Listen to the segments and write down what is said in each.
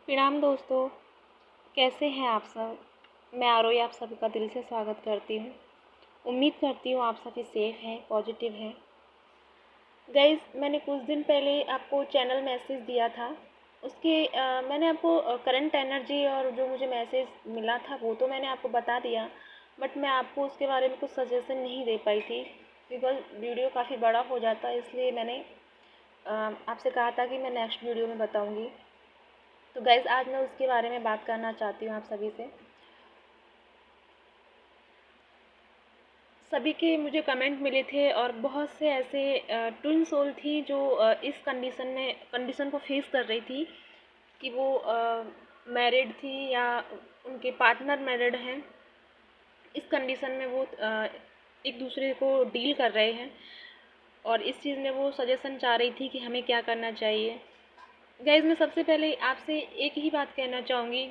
प्रणाम दोस्तों, कैसे हैं आप सब। मैं आरोही आप सभी का दिल से स्वागत करती हूँ। उम्मीद करती हूँ आप सभी सेफ़ हैं, पॉजिटिव हैं। गाइस, मैंने कुछ दिन पहले आपको चैनल मैसेज दिया था। मैंने आपको करंट एनर्जी और जो मुझे मैसेज मिला था वो तो मैंने आपको बता दिया, बट मैं आपको उसके बारे में कुछ सजेशन नहीं दे पाई थी बिकॉज़ वीडियो काफ़ी बड़ा हो जाता है। इसलिए मैंने आपसे कहा था कि मैं नेक्स्ट वीडियो में बताऊँगी। तो गाइज़, आज मैं उसके बारे में बात करना चाहती हूँ आप सभी से। सभी के मुझे कमेंट मिले थे और बहुत से ऐसे ट्विन सोल थी जो इस कंडीशन को फेस कर रही थी कि वो मैरिड थी या उनके पार्टनर मैरिड हैं। इस कंडीशन में वो एक दूसरे को डील कर रहे हैं और इस चीज़ में वो सजेशन चाह रही थी कि हमें क्या करना चाहिए। गाइज़, मैं सबसे पहले आपसे एक ही बात कहना चाहूँगी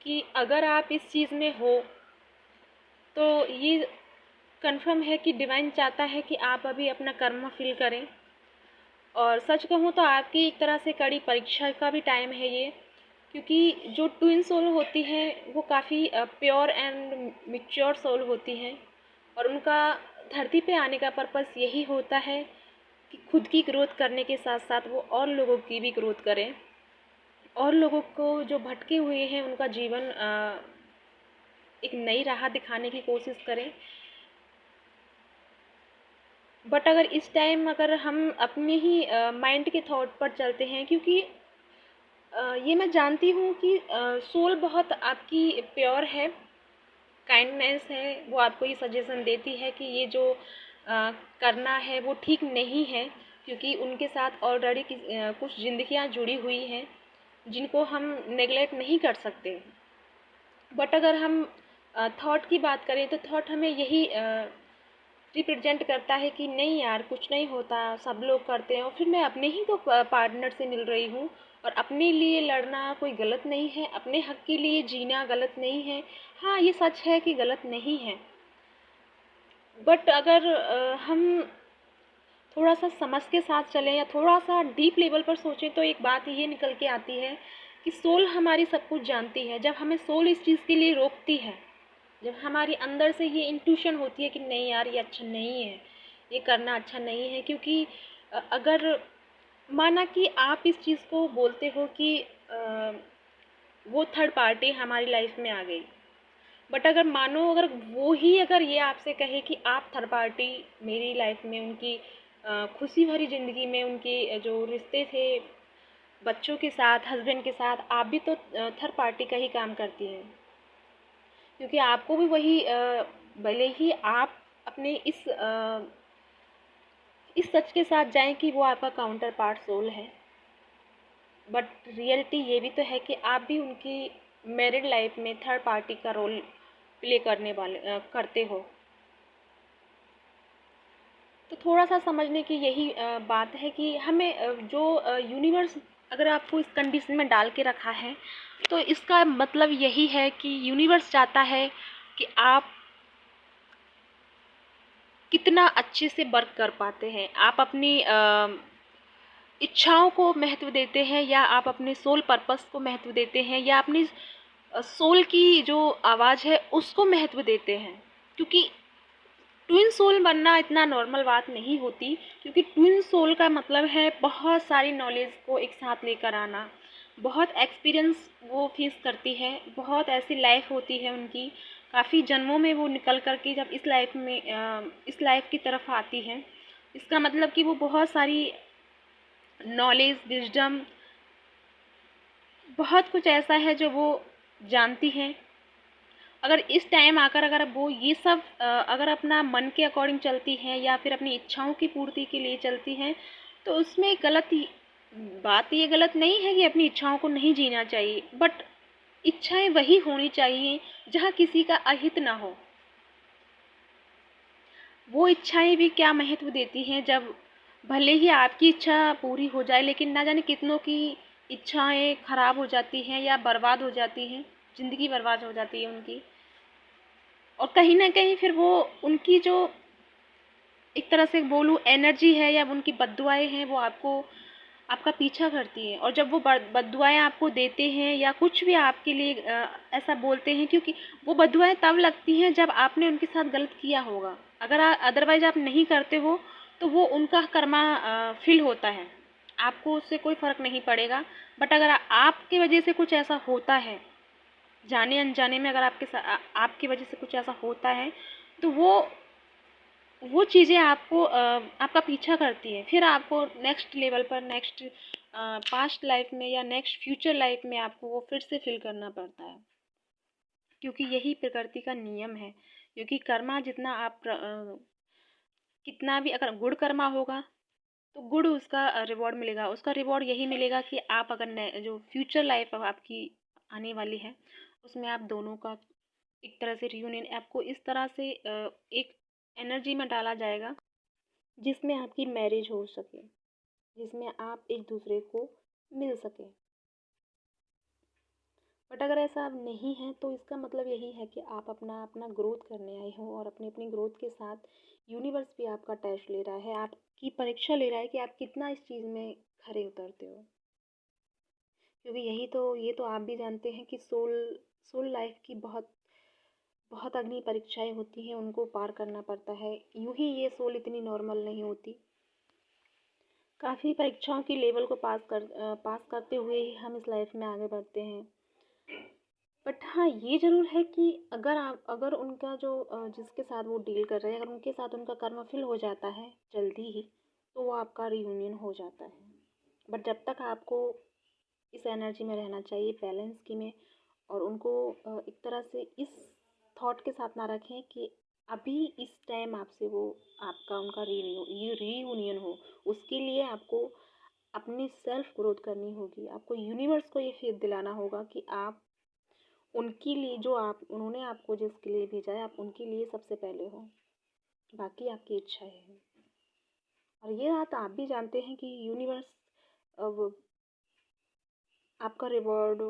कि अगर आप इस चीज़ में हो तो ये कन्फर्म है कि डिवाइन चाहता है कि आप अभी अपना कर्म फिल करें। और सच कहूँ तो आपकी एक तरह से कड़ी परीक्षा का भी टाइम है ये, क्योंकि जो ट्विन सोल होती हैं वो काफ़ी प्योर एंड मैच्योर सोल होती हैं और उनका धरती पे आने का पर्पस यही होता है कि खुद की ग्रोथ करने के साथ साथ वो और लोगों की भी ग्रोथ करें और लोगों को जो भटके हुए हैं उनका जीवन एक नई राह दिखाने की कोशिश करें। बट अगर इस टाइम अगर हम अपने ही माइंड के थॉट पर चलते हैं, क्योंकि ये मैं जानती हूँ कि सोल बहुत आपकी प्योर है, काइंडनेस है, वो आपको ये सजेशन देती है कि ये जो करना है वो ठीक नहीं है, क्योंकि उनके साथ ऑलरेडी कुछ ज़िंदगियाँ जुड़ी हुई हैं जिनको हम नेगलेक्ट नहीं कर सकते। बट अगर हम थॉट की बात करें तो थॉट हमें यही रिप्रेजेंट करता है कि नहीं यार, कुछ नहीं होता, सब लोग करते हैं और फिर मैं अपने ही तो पार्टनर से मिल रही हूँ और अपने लिए लड़ना कोई गलत नहीं है, अपने हक के लिए जीना गलत नहीं है। हाँ, ये सच है कि गलत नहीं है, बट अगर हम थोड़ा सा समझ के साथ चलें या थोड़ा सा डीप लेवल पर सोचें तो एक बात ये निकल के आती है कि सोल हमारी सब कुछ जानती है। जब हमें सोल इस चीज़ के लिए रोकती है, जब हमारी अंदर से ये इंट्यूशन होती है कि नहीं यार, ये अच्छा नहीं है, ये करना अच्छा नहीं है, क्योंकि अगर माना कि आप इस चीज़ को बोलते हो कि वो थर्ड पार्टी हमारी लाइफ में आ गई, बट अगर मानो अगर वो ही अगर ये आपसे कहे कि आप थर्ड पार्टी मेरी लाइफ में, उनकी खुशी भरी ज़िंदगी में, उनके जो रिश्ते थे बच्चों के साथ, हस्बैंड के साथ, आप भी तो थर्ड पार्टी का ही काम करती हैं, क्योंकि आपको भी वही भले ही आप अपने इस सच के साथ जाएं कि वो आपका काउंटर पार्ट सोल है, बट रियलिटी ये भी तो है कि आप भी उनकी मैरिड लाइफ में थर्ड पार्टी का रोल प्ले करते हो। तो थोड़ा सा समझने की यही बात है कि हमें जो यूनिवर्स अगर आपको इस कंडीशन में डाल के रखा है तो इसका मतलब यही है कि यूनिवर्स चाहता है कि आप कितना अच्छे से वर्क कर पाते हैं, आप अपनी इच्छाओं को महत्व देते हैं या आप अपने सोल पर्पस को महत्व देते हैं या अपनी सोल की जो आवाज़ है उसको महत्व देते हैं। क्योंकि ट्विन सोल बनना इतना नॉर्मल बात नहीं होती, क्योंकि ट्विन सोल का मतलब है बहुत सारी नॉलेज को एक साथ लेकर आना, बहुत एक्सपीरियंस वो फेस करती है, बहुत ऐसी लाइफ होती है उनकी, काफ़ी जन्मों में वो निकल कर के जब इस लाइफ की तरफ आती हैं, इसका मतलब कि वो बहुत सारी नॉलेज, विजडम, बहुत कुछ ऐसा है जो वो जानती हैं। अगर इस टाइम आकर अगर वो ये सब अगर अपना मन के अकॉर्डिंग चलती हैं या फिर अपनी इच्छाओं की पूर्ति के लिए चलती हैं तो उसमें बात ये गलत नहीं है कि अपनी इच्छाओं को नहीं जीना चाहिए, बट इच्छाएं वही होनी चाहिए जहाँ किसी का अहित ना हो। वो इच्छाएं भी क्या महत्व देती हैं जब भले ही आपकी इच्छा पूरी हो जाए लेकिन ना जाने कितनों की इच्छाएं खराब हो जाती हैं या बर्बाद हो जाती हैं, ज़िंदगी बर्बाद हो जाती है उनकी। और कहीं ना कहीं फिर वो उनकी जो एक तरह से बोलूँ एनर्जी है या उनकी बद्दुआएं हैं वो आपको आपका पीछा करती हैं, और जब वो बद्दुआएँ आपको देते हैं या कुछ भी आपके लिए ऐसा बोलते हैं, क्योंकि वो बद्दुआएँ तब लगती हैं जब आपने उनके साथ गलत किया होगा। अगर अदरवाइज़ आप नहीं करते हो तो वो उनका कर्मा फ़िल होता है, आपको उससे कोई फ़र्क नहीं पड़ेगा। बट अगर आपकी वजह से कुछ ऐसा होता है, जाने अनजाने में अगर आपकी वजह से कुछ ऐसा होता है, तो वो चीज़ें आपको आपका पीछा करती हैं। फिर आपको नेक्स्ट लेवल पर, नेक्स्ट पास्ट लाइफ में या नेक्स्ट फ्यूचर लाइफ में आपको वो फिर से फिल करना पड़ता है, क्योंकि यही प्रकृति का नियम है। क्योंकि कर्मा जितना कितना भी अगर गुड कर्मा होगा तो गुड उसका रिवॉर्ड मिलेगा। उसका रिवॉर्ड यही मिलेगा कि आप अगर जो फ्यूचर लाइफ आपकी आने वाली है, उसमें आप दोनों का एक तरह से रियूनियन आपको इस तरह से एक एनर्जी में डाला जाएगा जिसमें आपकी मैरिज हो सके, जिसमें आप एक दूसरे को मिल सके। बट अगर ऐसा अब नहीं है तो इसका मतलब यही है कि आप अपना अपना ग्रोथ करने आए हो, और अपनी अपनी ग्रोथ के साथ यूनिवर्स भी आपका टेस्ट ले रहा है, आपकी परीक्षा ले रहा है कि आप कितना इस चीज़ में खरे उतरते हो। क्योंकि ये तो आप भी जानते हैं कि सोल सोल लाइफ की बहुत बहुत अग्नि परीक्षाएं होती हैं, उनको पार करना पड़ता है। यूं ही ये सोल इतनी नॉर्मल नहीं होती, काफ़ी परीक्षाओं की लेवल को पास करते हुए ही हम इस लाइफ में आगे बढ़ते हैं। बट हाँ, ये ज़रूर है कि अगर उनका जो जिसके साथ वो डील कर रहे हैं, अगर उनके साथ उनका कर्म फिल हो जाता है जल्दी ही, तो वो आपका रियूनियन हो जाता है। बट जब तक आपको इस एनर्जी में रहना चाहिए, बैलेंस की में, और उनको एक तरह से इस थॉट के साथ ना रखें कि अभी इस टाइम आपसे वो आपका उनका रीयूनियन हो। उसके लिए आपको अपनी सेल्फ ग्रोथ करनी होगी, आपको यूनिवर्स को ये फेथ दिलाना होगा कि आप उनके लिए जो आप उन्होंने आपको जिसके लिए भेजा है, आप उनके लिए सबसे पहले हो, बाकी आपकी इच्छाएं हैं। और ये बात आप भी जानते हैं कि यूनिवर्स अब आपका रिवॉर्ड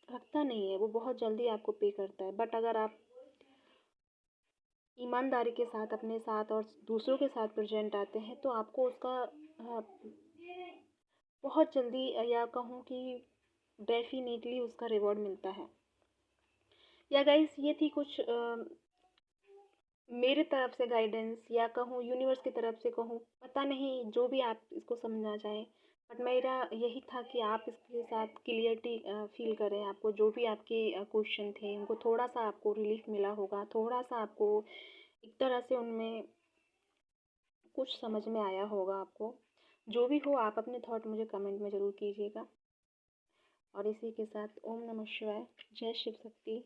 रखता नहीं है, वो बहुत जल्दी आपको पे करता है। बट अगर आप ईमानदारी के साथ अपने साथ और दूसरों के साथ प्रेजेंट आते हैं तो आपको उसका बहुत जल्दी या कहूँ कि डेफिनेटली उसका रिवॉर्ड मिलता है। या गाइस, ये थी कुछ मेरे तरफ से गाइडेंस, या कहूँ यूनिवर्स की तरफ से कहूँ, पता नहीं जो भी आप इसको समझना चाहें। बट मेरा यही था कि आप इसके साथ क्लियरिटी फील करें। आपको जो भी आपके क्वेश्चन थे उनको थोड़ा सा आपको रिलीफ मिला होगा, थोड़ा सा आपको एक तरह से उनमें कुछ समझ में आया होगा आपको। जो भी हो, आप अपने थॉट मुझे कमेंट में ज़रूर कीजिएगा। और इसी के साथ ओम नमः शिवाय, जय शिव शक्ति।